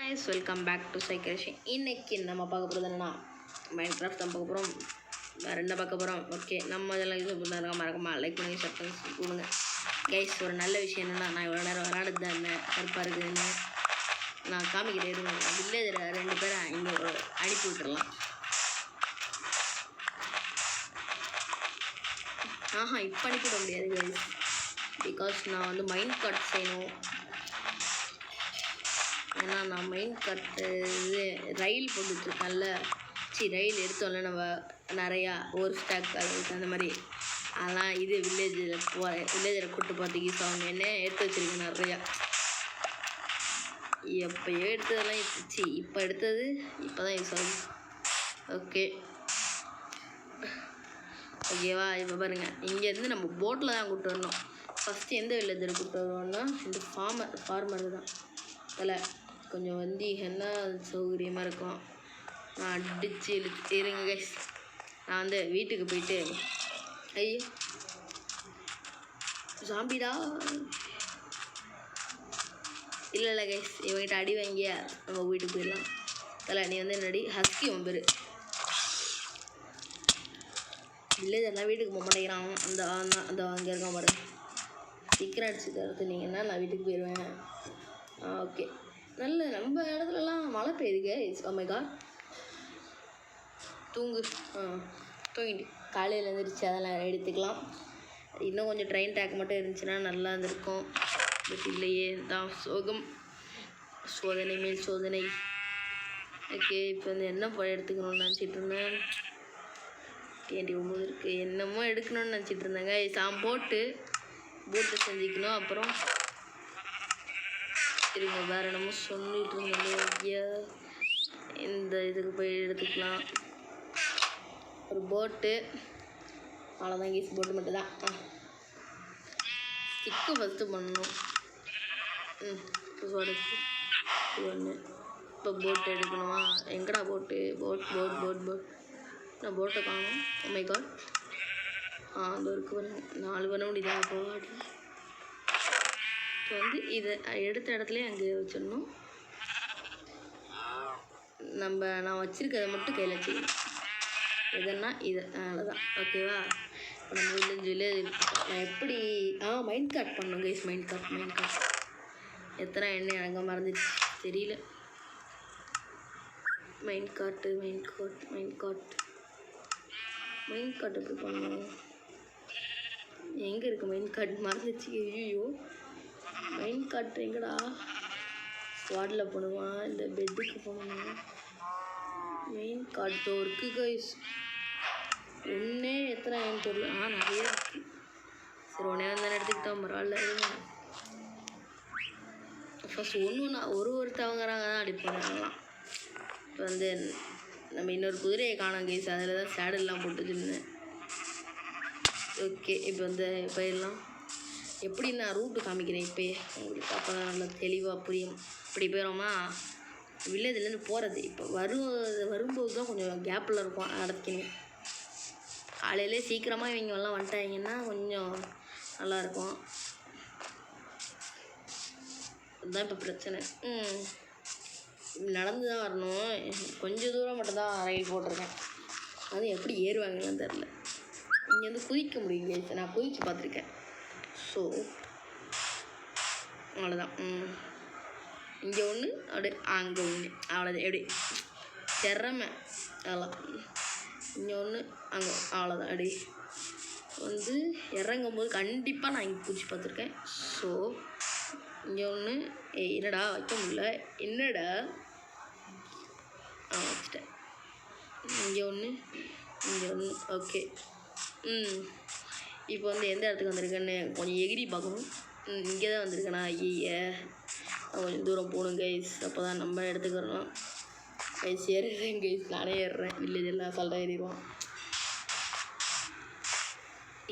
guys, welcome back to Psychology. இன்னைக்கு நம்ம பார்க்க போகிறது என்னன்னா மைன்கிராஃப்ட் தான் பார்க்க போகிறோம். வேறு என்ன பார்க்க போகிறோம்? ஓகே, நம்ம இதெல்லாம் இது பண்ணாங்க மறக்காம லைக் பண்ணி சப்ஸ்கிரைப் கொடுங்க கைஸ். ஒரு நல்ல விஷயம் என்னென்னா, நான் இவ்வளோ நேரம் விளாடுறது தான் இருந்தேன், கருப்பாக இருக்குதுன்னு நான் காமிக்கிறேன். இருங்க, வில்லேஜில் 2 பேரை இங்கே அனுப்பி விட்டுடலாம். இப்போ அனுப்பிவிட முடியாது கைஸ், பிகாஸ் நான் வந்து மைண்ட் கார்ட் செய்யணும். ஏன்னா நான் மெயின் கட்டு இது ரயில் போட்டுட்ருக்கேன்ல, ரயில் எடுத்தோம்ல நம்ம நிறையா ஒரு ஸ்டாக் அளவுக்கு அந்த மாதிரி, அதெல்லாம் இது வில்லேஜில் கூட்டு பார்த்துக்கு யூஸ் ஆகும். என்ன எடுத்து வச்சுருக்கேன் நிறையா. எப்போயோ எடுத்ததெல்லாம் இப்போ எடுத்தது இப்போ தான் யூஸ் ஆகுது. ஓகேவா? இப்போ பாருங்கள், இங்கேருந்து நம்ம போட்டில் தான் கூப்பிட்டு வரணும். ஃபஸ்ட்டு எந்த வில்லேஜில் கூப்பிட்டு வருவோம்னா இந்த ஃபார்மர் தான். அதில் கொஞ்சம் என்ன சௌகரியமாக இருக்கும். நான் அடித்து இருங்க கைஸ். நான் வந்து வீட்டுக்கு போயிட்டு ஐயோ ஜாம்பிடா இல்லை கைஸ், இவங்கிட்ட அடி வாங்கிய நம்ம வீட்டுக்கு போயிடலாம். நீ வந்து என்னடி ஹஸ்கி பேர் வில்லேஜ் எல்லாம் வீட்டுக்கு போக மாட்டேங்கிறான். அந்த அங்கே இருக்கான் பாருங்க. சீக்கிரம் அடிச்சு தரத்துனீங்கன்னா நான் வீட்டுக்கு போயிடுவேன். ஓகே, நல்ல நம்ம இடத்துலலாம் மழை பெய்யுதுங்க. ஓ மை காட், தூங்கிட்டு காலையில் எழுந்திரிச்சு அதெல்லாம் எடுத்துக்கலாம். இன்னும் கொஞ்சம் ட்ரெயின் டேக் மட்டும் இருந்துச்சுன்னா நல்லா இருந்திருக்கும். பட் இல்லையே, தான் சோகம், சோதனை மேல் சோதனை. ஓகே, இப்போ வந்து என்ன எடுத்துக்கணும்னு நினச்சிட்டு இருந்தேன். 29 இருக்குது, என்னமோ எடுக்கணும்னு நினச்சிட்டு இருந்தேங்க. போட்டு செஞ்சுக்கணும். அப்புறம் இருங்க, வேறு என்னமோ சொல்லிட்டு இருந்தேன். ஐயா, இந்த இதுக்கு போய் எடுத்துக்கலாம் ஒரு போட்டு. அவ்வளோதான் கேஸ், போட்டு மட்டும் தான். ஸ்டிக்கு ஃபஸ்ட்டு பண்ணணும். இது ஒன்று. இப்போ போட்டு எடுக்கணுமா? எங்கடா போட்டு? போட் நான் போட்டை காணும். ஓ மை காட், அந்த ஒர்க்கு பண்ண 4 பண்ண முடியுதா? போட் இப்போ வந்து இதை எடுத்த இடத்துலையே அங்கே வச்சிடணும். நான் வச்சுருக்கிறத மட்டும் கையில் வச்சுக்கணும். எதுன்னா இது அவ்வளோதான். ஓகேவா? இப்போ நம்ம வில்லேஜ் நான் எப்படி மைண்ட் கார்ட் பண்ணணும் கைஸ். மைண்ட் கார்ட் எத்தனை எண்ணெய் அங்கே மறந்துச்சு தெரியல. மைண்ட் கார்ட் எப்படி பண்ணணும்? எங்கே இருக்குது மைண்ட் கார்ட்? மறந்துச்சு. ஐயோ, மைண்ட் கார்ட் எங்கடா? ஸ்குவாடில் போகணுமா, இந்த பெட்டுக்கு போகணுமா? மெயின் கார்டு இருக்குது கைஸ். ஒன்றே எத்தனை ஏன்னு தெரியல. நிறைய இருக்குது. சரி, ஒன்றே தானே எடுத்துக்கிட்டோம், பரவாயில்ல. ஃபஸ்ட் ஒருத்தவங்கிறாங்க தான் அடிப்பாங்கலாம். இப்போ வந்து நம்ம இன்னொரு குதிரையை காணோம் கைஸ், அதில் தான் சேடல்லாம் போட்டு வச்சுருந்தேன். ஓகே, இப்போ வந்து போயிடலாம். எப்படி நான் ரூட்டு காமிக்கிறேன் இப்போயே உங்களுக்கு, அப்போ தான் நல்லா தெளிவாக புரியும். இப்படி போயிடும்னா வில்லேஜ்லேருந்து போகிறது. இப்போ வரும்போது தான் கொஞ்சம் கேப்பில் இருக்கும் நடத்திக்கணும். காலையிலே சீக்கிரமாக இவங்கெல்லாம் வந்துட்டாங்கன்னா கொஞ்சம் நல்லாயிருக்கும். அதுதான் இப்போ பிரச்சனை. நடந்து தான் வரணும். கொஞ்சம் தூரம் மட்டும்தான் ரயில் போட்டிருக்கேன். அது எப்படி ஏறுவாங்கன்னு தெரில. இங்கேருந்து குதிக்க முடியும், நான் குதிச்சு பார்த்துருக்கேன். ஸோ அவ்வளோதான். இங்கே ஒன்று, அப்படியே அங்கே ஒன்று, அவ்வளோதான். எப்படி திறமை அதெல்லாம். இங்கே ஒன்று, அங்கே அவ்வளோதான். அப்படி வந்து இறங்கும்போது கண்டிப்பாக நான் இங்கே குதிச்சு பார்த்துருக்கேன். ஸோ இங்கே ஒன்று. என்னடா வைக்க முடியல, என்னடா? வச்சுட்டேன். இங்கே ஒன்று. ஓகே. இப்போ வந்து எந்த இடத்துக்கு வந்திருக்கேன்னு கொஞ்சம் எகிரி பார்க்கணும். இங்கே தான் வந்திருக்கேனா? ஐய, கொஞ்சம் தூரம் போகணும் கைஸ், அப்போ தான் நம்ம இடத்துக்கு வரணும் கைஸ். ஏறுறேன் கைஸ், நானே ஏறுறேன். வில்லேஜ் எல்லாம் அசால்ட்டாக ஏறிடுவோம்.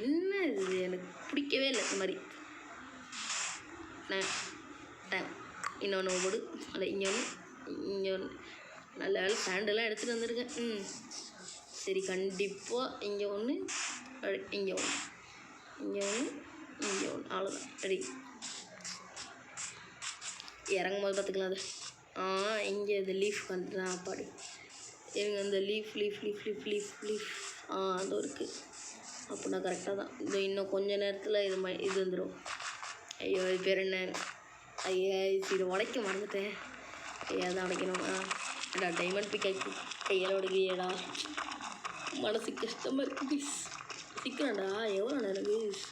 என்ன இது, எனக்கு பிடிக்கவே இல்லை இந்த மாதிரி. இன்னொன்று போடு. இல்லை, இங்கே ஒன்று. நல்ல வேலை சாண்டெல்லாம் எடுத்துகிட்டு வந்திருக்கேன். சரி, கண்டிப்பாக இங்கே ஒன்று, இங்கே ஒன்று, அவ்வளோதான். ரெடி. இறங்கும் போது பார்த்துக்கலாம். அது இங்கே இந்த லீஃப் வந்துதான் பாடு எனக்கு அந்த லீஃப் அது இருக்குது அப்படின்னா கரெக்டாக தான். இந்த இன்னும் கொஞ்சம் நேரத்தில் இது வந்துடும். ஐயோ இது பேர் என்ன? ஐயா இதை உடைக்க மறந்துட்டேன். ஐயா தான் உடைக்கணும். ஏடா டைமண்ட் பிக்காக்கி கையால் உடைக்கிறியடா, மனசு கஷ்டமாக இருக்குது ப்ளீஸ். சீக்கிரம்டா, எவ்வளோ நேரம் ப்ளீஸ்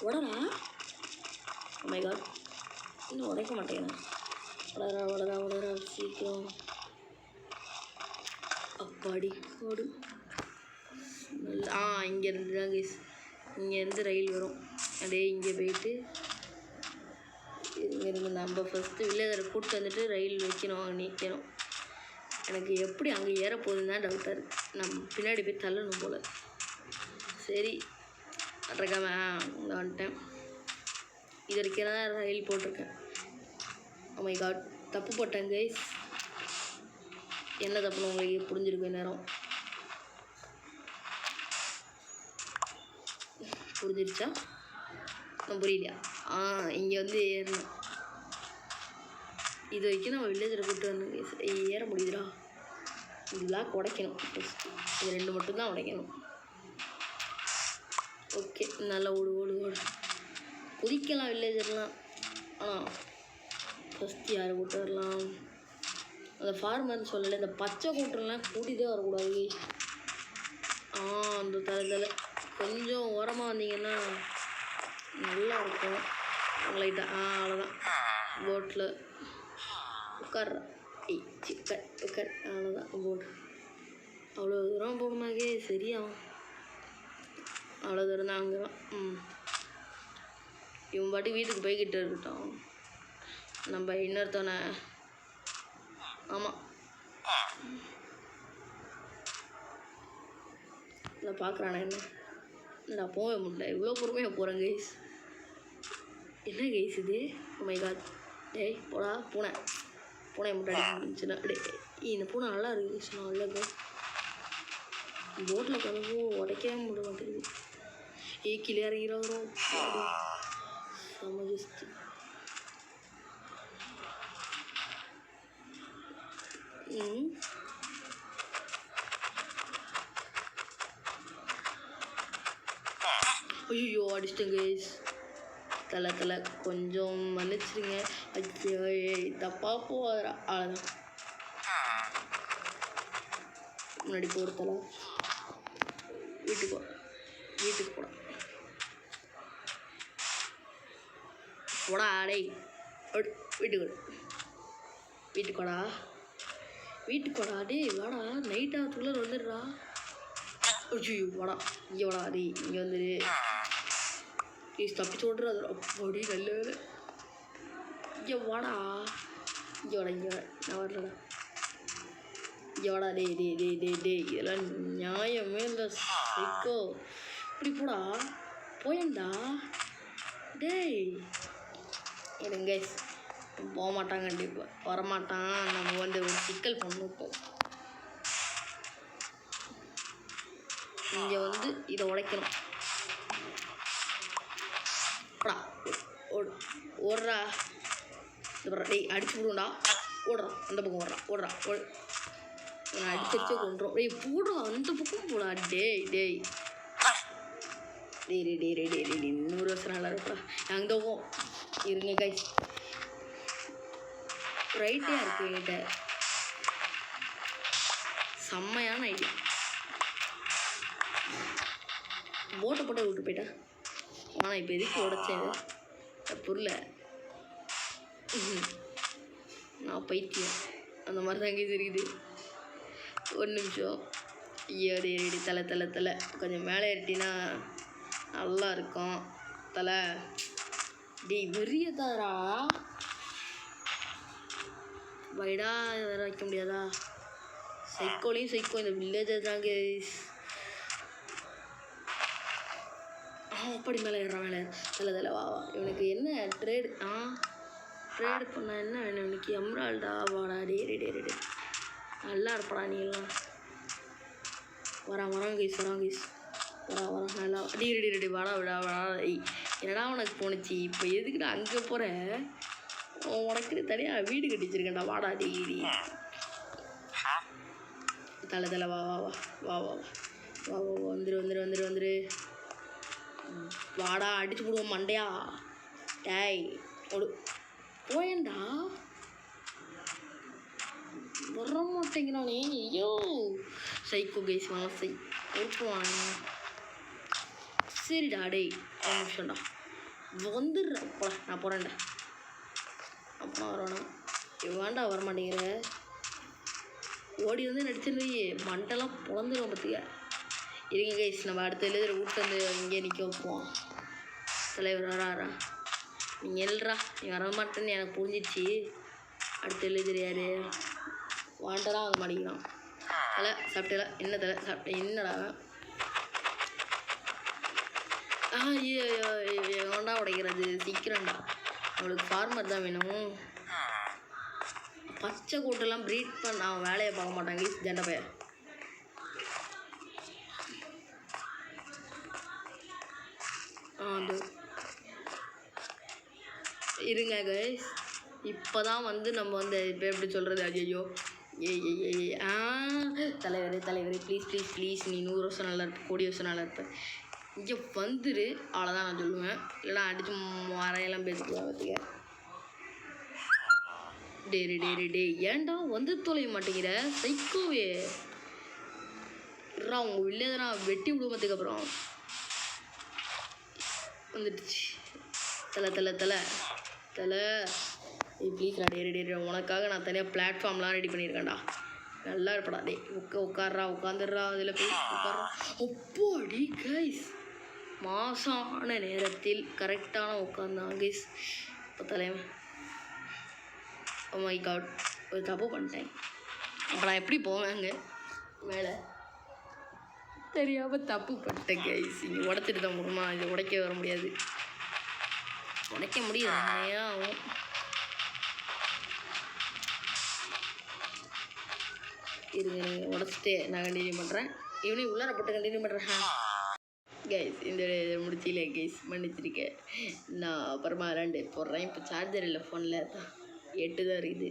உடரா. மை காட், இன்னும் உடைக்க மாட்டேங்கிறேன். உடரா சீக்கிரம். அப்பாடி ஓடு. இங்கேருந்து தான் கைஸ், இங்கேருந்து ரயில் வரும். அப்படியே இங்கே போயிட்டு இங்கேருந்து நம்ம ஃபஸ்ட்டு வில்லேஜரை கூப்பிட்டு வந்துட்டு ரயில் நிற்கணும். எனக்கு எப்படி அங்கே ஏற போகுதுன்னு தான் டவுட்டாக இருக்குது. நம்ம பின்னாடி போய் தள்ளணும் போல். சரி அட்றக்காம இங்கே வந்துட்டேன். இது வரைக்கும் தான் ரயில் போட்டிருக்கேன். மை காட், தப்பு போட்டேன் கைஸ். என்ன தப்புன்னு உங்களுக்கு புரிஞ்சிருக்கும் நேரம். புரிஞ்சிருச்சா? புரியலையா? இங்கே வந்து ஏறணும். இது வரைக்கும் நம்ம வில்லேஜில் கூப்பிட்டு வந்து ஏற முடியுதுடா. இது பிளாக் உடைக்கணும் ஃபஸ்ட்டு. இது 2 மட்டும்தான் உடைக்கணும். ஓகே, நல்லா ஓடு. குதிக்கலாம் வில்லேஜர்லாம். ஆனால் ஃபஸ்ட்டு யாரை கூப்பிட்டு வரலாம்? அந்த ஃபார்மர்னு சொல்லலை, இந்த பச்சை கூட்டம்லாம் கூட்டிகிட்டே வரக்கூடாது. அந்த தலை கொஞ்சம் ஓரமாக வந்தீங்கன்னா நல்லா இருக்கும். லைட்டாக அவ்வளோதான். போட்டில் உட்கார்றா. உட்கார் அவ்வளோதான். போட் அவ்வளோ தூரம் போகணுமாக்கே சரியாகும். அவ்வளோ தூரம் தான். அங்கே தான். இவன் பாட்டி வீட்டுக்கு போய்கிட்டு இருக்கட்டும். நம்ம இன்னொருத்தவனை ஆமாம் இல்லை பார்க்குறானே என்னடா போக முடியல. இவ்வளோ பொறுமையாக போகிறேன் கைஸ். என்ன கைஸ் இது? மை காட், டேய் போடா. பூனை முட்டாடி இருந்துச்சுன்னா இந்த பூனை நல்லா இருக்கு. நல்லது. போட்டில் கதவு உடைக்கவே முடிய மாட்டேங்குது. கீழே இறங்கிறோம். சமஜஸ்து ஐயோ அடிச்சிட்டேன் கைஸ். தலை கொஞ்சம் மன்னிச்சிருங்க. ஐயோ தப்பாக போகிறா. அவ்வளோதான். முன்னாடி போகிற தலை வீட்டுக்கு போடா டேய். வீட்டுக்கு வாடா டேய். வாடா, நைட் ஆகிறதுக்குள்ளே வந்துடுறா. ஐயோ வாடா, இங்கே வாடா டேய். இங்கே வந்துடு ப்ளீஸ். தப்பிச்சு ஓடுற. அது அப்படி நல்ல வேலை. இங்கே வாடா. நான் வரலடா. இங்கே வாடா டேய். இதெல்லாம் நியாயமே இல்லை. சைக்கோ இப்படி போடா. போயண்டா டேய். எனக்கு போக மாட்டான், கண்டிப்பாக வரமாட்டான். நம்ம வந்து ஒரு சிக்கல் பண்ணிட்டோம். இங்கே வந்து இதை உடைக்கணும். ஓடுறா. டேய் அடிச்சு விடுண்டா. ஓடுறா, அந்த பக்கம் ஓடுறா. அடிச்சே கொண்டுரும். டேய் போடுறா, அந்த பக்கம் போடா. டேய் 100 வருஷம் நல்லா இருப்பா. அந்த பக்கம் இருங்க கைஸ். ரைட்டே இருக்கு என்கிட்ட. செம்மையான ஐடியா. போட்டை போட்டு விட்டு போயிட்டா. ஆனால் இப்போ எதுக்கு உடைச்சேன் புரியல. நான் பைத்தியம் அந்த மாதிரி தான் இங்கே தெரியுது. ஒரு நிமிஷம். ஏடி தலை கொஞ்சம் மேலே ஏறிட்டினா நல்லா இருக்கும். தலை டேய் வெறியதாரா. வைடா வேறு வைக்க முடியாதா? சைக்கோ இந்த வில்லேஜர் தான் கைஸ். அப்படி மேலே ஏறான். தலை வா. இவனுக்கு என்ன ட்ரேடு பண்ண என்ன வேணும் இவனுக்கு? எம்ரால்டா. வாடா டே. நல்லா இருப்படா நீ எல்லாம். வரான் கைஸ். வரா நல்லா. ரெடி வாடா. என்னடா உனக்கு போணுச்சு இப்போ? எதுக்குடா அங்கே போகிற? உனக்கு தனியாக வீடு கட்டி வச்சிருக்கேன்டா வாடா டெய்லி தலை வா வா வா வா வா வா வா வந்துரு வாடா அடிச்சு போடுவோம் மண்டையா டேய் ஒரு போயேண்டா வர மாட்டேங்கிறானே ஐயோ சைக்கோ கைஸ் மனசை ஓட்டுவாங்க சரிடா டேய் ஒரு நிமிஷம்டா வந்துடுறப்பா நான் போகிறேன்டா அப்பா வரணும் வேண்டா வர மாட்டேங்கிற ஓடி வந்து நடிச்சிருந்தையே மண்டெல்லாம் பிறந்துடும் பார்த்துக்க இருங்க கைஸ் நம்ம அடுத்த எழுதுகிற விட்டு வந்து இங்கே நிற்க வைப்போம் தலைவர் வராரா நீங்கள் எழுறா நீ வர மாட்டேன்னு எனக்கு புரிஞ்சிச்சு அடுத்த எழுதுகிற யார் வாண்டெல்லாம் வாங்க மாட்டேங்கிறான் தலை சாப்பிட்டல என்ன தலை சாப்பிட்டேன் என்னடா ஐயோ வேண்டா உடைக்கிறது சீக்கிரம்டா அவளுக்கு ஃபார்மர் தான் வேணும் பச்சை கூட்டெல்லாம் ப்ரீட் பண்ண அவன் வேலையை பார்க்க மாட்டாங்க ஜெண்டை பையன் அது இருங்க கைஸ் இப்போ தான் வந்து நம்ம வந்து இப்போ எப்படி சொல்கிறது ஐயோ தலைவரே ப்ளீஸ் நீ 100 வருஷம் நல்லா இருப்ப 1 கோடி வருஷம் நல்லா இருப்ப இங்கே வந்துரு அவ்வளோதான் நான் சொல்லுவேன் இல்லைனா அடித்து வரையெல்லாம் பேசிக்கலாம் பார்த்துக்க டே ஏன்டா வந்து தொலைய மாட்டேங்கிற சைக்கோவே உங்கள் வில்லேஜ் நான் வெட்டி விடுவதுக்கு அப்புறம் வந்துடுச்சு தலை ப்ளீஸ் டே உனக்காக நான் தனியாக பிளாட்ஃபார்ம்லாம் ரெடி பண்ணியிருக்கேன்டா நல்லா இருப்படா டே உட்காந்துடுறா அதில் போய் உட்கார்றா அப்போடி கைஸ் மாசான நேரத்தில் கரெக்டான உட்காந்தான் கைஸ் இப்போ தலைவன் ஓ மை காட் ஒரு தப்பு பண்ணிட்டேன் இப்போ நான் எப்படி போவேங்க மேலே தெரியாமல் தப்பு பண்ணிட்டேன் கைஸ் இங்கே உடச்சிட்டு தான் போகணுமா இது உடைக்க வர முடியாது உடைக்க முடியாது நிறையா ஆகும் இருங்க உடச்சிட்டு நான் கண்டினியூ பண்ணுறேன் ஈவினிங் உள்ளார போட்டு கண்டினியூ பண்ணுறேன் கைஸ் இந்த முடிச்சில கைஸ் மன்னிச்சிருக்கேன் நான் அப்புறமா 2 போடுறேன் இப்போ சார்ஜர் இல்லை ஃபோனில் 8 தான் இருக்குது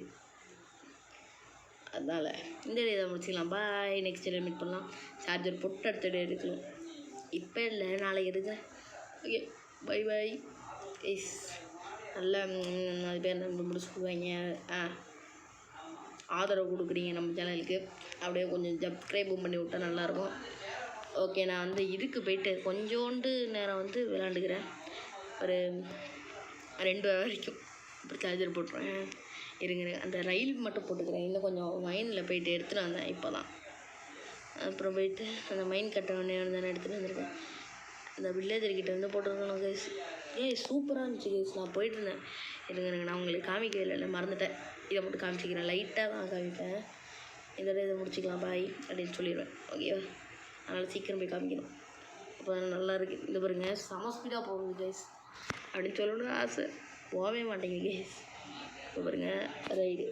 அதனால் இந்த இதை முடிச்சிக்கலாம் பாய் நெக்ஸ்ட் டே மீட் பண்ணலாம் சார்ஜர் போட்டு அடுத்த டே எடுக்கலாம் இப்போ இல்லை நாளைக்கு எடுக்கிறேன் ஓகே பை கைஸ் நல்லா அது பேர் நம்ம முடிச்சுக்குவாங்க ஆதரவு கொடுக்குறீங்க நம்ம சேனலுக்கு அப்படியே கொஞ்சம் சப்ஸ்கிரைபும் பண்ணி விட்டால் நல்லாயிருக்கும் ஓகே நான் வந்து இதுக்கு போயிட்டு கொஞ்சோண்டு நேரம் வந்து விளாண்டுக்கிறேன் ஒரு 2 வரைக்கும் அப்புறம் சார்ஜர் போட்டுருவேன் இருங்க அந்த ரயில் மட்டும் போட்டுக்கிறேன் இன்னும் கொஞ்சம் மைனில் போயிட்டு எடுத்துகிட்டு வந்தேன் இப்போ தான் அப்புறம் போயிட்டு அந்த மைன் கட்ட தானே எடுத்துகிட்டு வந்திருக்கேன் அந்த வில்லேஜர்கிட்ட வந்து போட்டுருக்கணும் கைஸ் சூப்பராக இருந்துச்சு கைஸ் நான் போயிட்டு இருந்தேன் இருங்க நான் உங்களுக்கு காமிக்கவே இல்லை மறந்துட்டேன் இதை மட்டும் காமிச்சிக்கிறேன் லைட்டாக தான் காமிப்பேன் இதோட இதை முடிச்சிக்கலாம் பாய் அப்படின்னு சொல்லிடுவேன் ஓகேவா அதனால் சீக்கிரம் போய் காமிக்கணும் அப்போ நல்லா இருக்குது இந்த பாருங்க செம ஸ்பீடாக போகுது கைஸ் அப்படின்னு சொல்லணும்னு ஆசை போகவே மாட்டேங்குது கைஸ் இப்போ பாருங்க ரைடு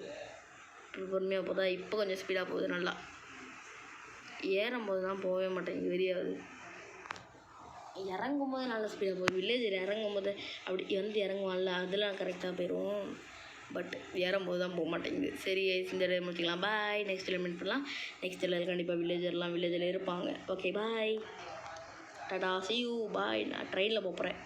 இப்போ பொறுமையாக போதா இப்போ கொஞ்சம் ஸ்பீடாக போகுது நல்லா ஏறும்போது தான் போகவே மாட்டேங்குது வெறியாகுது இறங்கும்போது நல்லா ஸ்பீடாக போகுது வில்லேஜில் இறங்கும்போது அப்படி வந்து இறங்குவான்ல அதெல்லாம் கரெக்டாக போயிடும் பட் ஏறும்போது தான் போக மாட்டேங்குது சரி இந்த முடிச்சிக்கலாம் பாய் நெக்ஸ்ட் மீட் பண்ணலாம் நெக்ஸ்ட் கண்டிப்பாக வில்லேஜில் இருப்பாங்க okay bye Tata see you பாய் நான் ட்ரெயினில் போகிறேன்